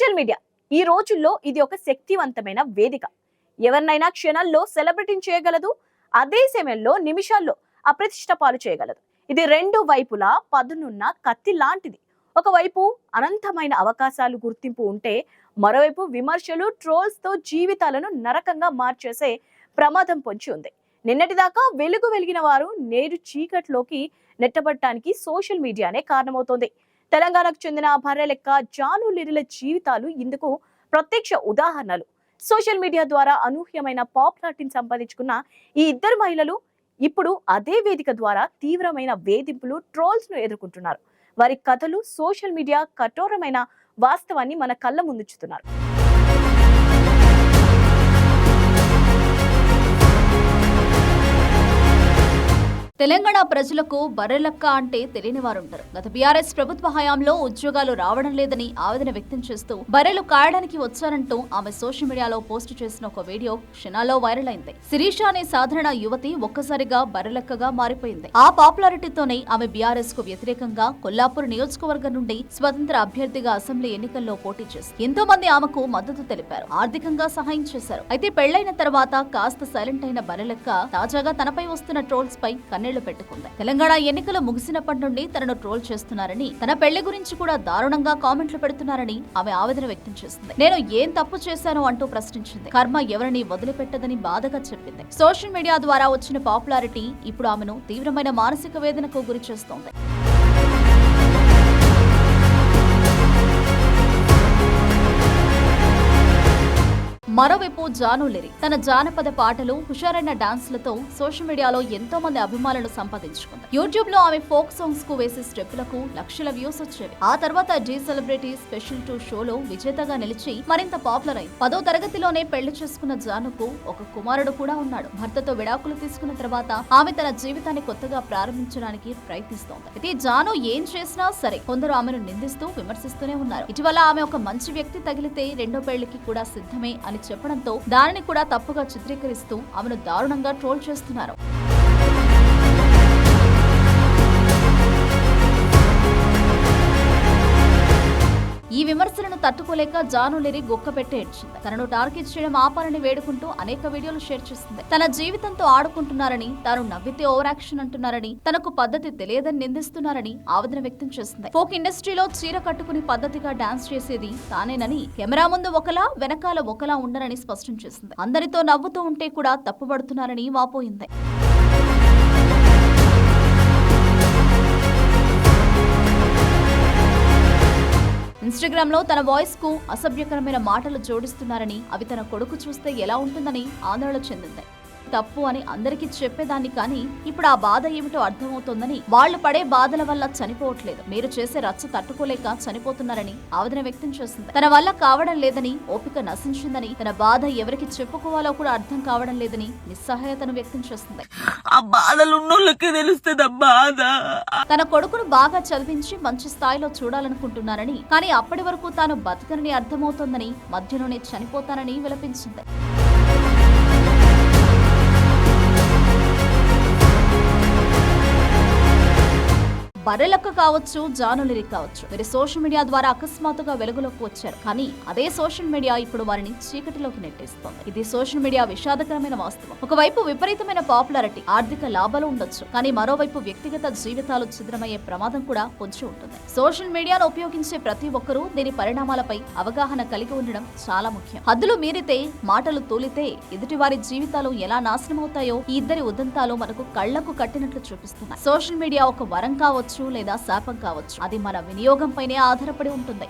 Social media ఈ రోజుల్లో ఇది ఒక శక్తివంతమైన వేదిక. ఎవరినైనా క్షణాల్లో సెలబ్రిటీని చేయగలదు. అదే సమయంలో నిమిషాల్లో అప్రతిష్ట పాలు చేయగలదు. ఇది రెండు వైపులా పదునున్న కత్తి లాంటిది. ఒకవైపు అనంతమైన అవకాశాలు, గుర్తింపు ఉంటే మరోవైపు విమర్శలు, ట్రోల్స్ తో జీవితాలను నరకంగా మార్చేసే ప్రమాదం పొంచి ఉంది. నిన్నటిదాకా వెలుగు వెలిగిన వారు నేడు చీకట్లోకి నెట్టబడటానికి సోషల్ మీడియానే కారణమవుతోంది. తెలంగాణకు చెందిన భర్రెలెక్క, జాను లిరిల జీవితాలు ఇందుకు ప్రత్యక్ష ఉదాహరణలు. సోషల్ మీడియా ద్వారా అనూహ్యమైన పాపులారిటీని సంపాదించుకున్న ఈ ఇద్దరు మహిళలు ఇప్పుడు అదే వేదిక ద్వారా తీవ్రమైన వేధింపులు, ట్రోల్స్ ను ఎదుర్కొంటున్నారు. వారి కథలు సోషల్ మీడియా కఠోరమైన వాస్తవాన్ని మన కళ్ళ ముందుంచుతున్నారు. తెలంగాణ ప్రజలకు బర్రెలక్క అంటే తెలియని వారుంటారు. గత బీఆర్ఎస్ ప్రభుత్వ హయాంలో ఉద్యోగాలు రావడం లేదని ఆవేదన వ్యక్తం చేస్తూ బర్రెలు కాయడానికి వచ్చారంటూ ఆమె సోషల్ మీడియాలో పోస్టు చేసిన ఒక వీడియో క్షణాల్లో వైరల్ అయింది. శిరీష అనే సాధారణ యువతి ఒక్కసారిగా బర్రెలక్కగా మారిపోయింది. ఆ పాపులారిటీతోనే ఆమె బీఆర్ఎస్ కు వ్యతిరేకంగా కొల్లాపూర్ నియోజకవర్గం నుండి స్వతంత్ర అభ్యర్థిగా అసెంబ్లీ ఎన్నికల్లో పోటీ చేసి ఎంతో మంది ఆమెకు మద్దతు తెలిపారు, ఆర్థికంగా సహాయం చేశారు. అయితే పెళ్లైన తర్వాత కాస్త సైలెంట్ అయిన బర్రెలక్క తాజాగా తనపై వస్తున్న ట్రోల్స్ పై పెట్టుకుంది. తెలంగాణ ఎన్నికలు ముగిసినప్పటి నుండి తనను ట్రోల్ చేస్తున్నారని, తన పెళ్లి గురించి కూడా దారుణంగా కామెంట్లు పెడుతున్నారని ఆమె ఆవేదన వ్యక్తం చేసింది. నేను ఏం తప్పు చేశాను అంటూ ప్రశ్నించింది. కర్మ ఎవరిని వదిలిపెట్టదని బాధగా చెప్పింది. సోషల్ మీడియా ద్వారా వచ్చిన పాపులారిటీ ఇప్పుడు ఆమెను తీవ్రమైన మానసిక వేదనకు గురి చేస్తోంది. మరోవైపు జాను లిరి తన జానపద పాటలు, హుషారైన డాన్స్లతో సోషల్ మీడియాలో ఎంతో మంది అభిమానులను సంపాదించుకుంది. యూట్యూబ్ లో ఆమె ఫోక్ సాంగ్స్ కు వేసే స్టెప్పులకు లక్షల వ్యూస్ వచ్చేవి. ఆ తర్వాత జీ సెలబ్రిటీ స్పెషల్ 2 షోలో విజేతగా నిలిచి మరింత పాపులర్ అయింది. 10వ తరగతిలోనే పెళ్లి చేసుకున్న జానుకు ఒక కుమారుడు కూడా ఉన్నాడు. భర్తతో విడాకులు తీసుకున్న తర్వాత ఆమె తన జీవితాన్ని కొత్తగా ప్రారంభించడానికి ప్రయత్నిస్తోంది. అయితే జాను ఏం చేసినా సరే కొందరు ఆమెను నిందిస్తూ, విమర్శిస్తూనే ఉన్నారు. ఇటీవల ఆమె ఒక మంచి వ్యక్తి తగిలితే రెండో పెళ్లికి కూడా సిద్ధమే అని చెప్పడంతో దానిని కూడా తప్పుగా చిత్రీకరిస్తూ ఆమెను దారుణంగా ట్రోల్ చేస్తున్నారు. ఈ విమర్శలను తట్టుకోలేక జాను లిరి గొక్కపెట్టి ఏడ్చింది. తనను టార్గెట్ చేయడం ఆపాలని వేడుకుంటూ అనేక వీడియోలు షేర్ చేసింది. తన జీవితంతో ఆడుకుంటున్నారని, తాను నవ్వితే ఓవర్ యాక్షన్ అంటున్నారని, తనకు పద్ధతి తెలియదని నిందిస్తున్నారని ఆవేదన వ్యక్తం చేసింది. ఫోక్ ఇండస్ట్రీలో చీర కట్టుకుని పద్ధతిగా డాన్స్ చేసేది తానేనని, కెమెరా ముందు ఒకలా వెనకాల ఒకలా ఉండరని స్పష్టం చేసింది. అందరితో నవ్వుతూ ఉంటే కూడా తప్పుపడుతున్నారని వాపోయింది. ఇన్స్టాగ్రామ్ లో తన వాయిస్ కు అసభ్యకరమైన మాటలు జోడిస్తున్నారని, అవి తన కొడుకు చూస్తే ఎలా ఉంటుందని ఆందోళన చెందింది. తప్పు అని అందరికీ చెప్పేదాన్ని, కానీ ఇప్పుడు ఆ బాధ ఏమిటో అర్థమవుతోందని, వాళ్లు పడే బాధల వల్ల చనిపోవట్లేదు, మీరు చేసే రచ్చ తట్టుకోలేక చనిపోతున్నారని ఆవేదన వ్యక్తం చేసింది. తన వల్ల కావడం లేదని, ఓపిక నశించిందని, తన బాధ ఎవరికి చెప్పుకోవాలో కూడా అర్థం కావడం లేదని నిస్సహాయతను వ్యక్తం చేస్తుంది. తన కొడుకును బాగా చదివించి మంచి స్థాయిలో చూడాలనుకుంటున్నారని, కానీ అప్పటి వరకు తాను బతకనని అర్థమవుతోందని, మధ్యలోనే చనిపోతానని విలపించింది. బర్రెలక్క కావచ్చు, జాను లిరి కావచ్చు, వీరి సోషల్ మీడియా ద్వారా అకస్మాత్తుగా వెలుగులోకి వచ్చారు. కానీ అదే సోషల్ మీడియా ఇప్పుడు వారిని చీకటిలోకి నెట్టేస్తోంది. ఇది సోషల్ మీడియా విషాదకరమైన వాస్తవం. ఒకవైపు విపరీతమైన పాపులారిటీ, ఆర్థిక లాభాలు ఉండొచ్చు, కానీ మరోవైపు వ్యక్తిగత జీవితాలు ఛిద్రమయ్యే ప్రమాదం కూడా పొంచి ఉంటుంది. సోషల్ మీడియాను ఉపయోగించే ప్రతి ఒక్కరూ దీని పరిణామాలపై అవగాహన కలిగి ఉండడం చాలా ముఖ్యం. హద్దులు మీరితే, మాటలు తూలితే ఎదుటి వారి జీవితాలు ఎలా నాశనమవుతాయో ఈ ఇద్దరి ఉదంతాలు మనకు కళ్లకు కట్టినట్లు చూపిస్తున్నాయి. సోషల్ మీడియా ఒక వరం కావచ్చు లేదా శాపం కావచ్చు, అది మన వినియోగంపైనే ఆధారపడి ఉంటుంది.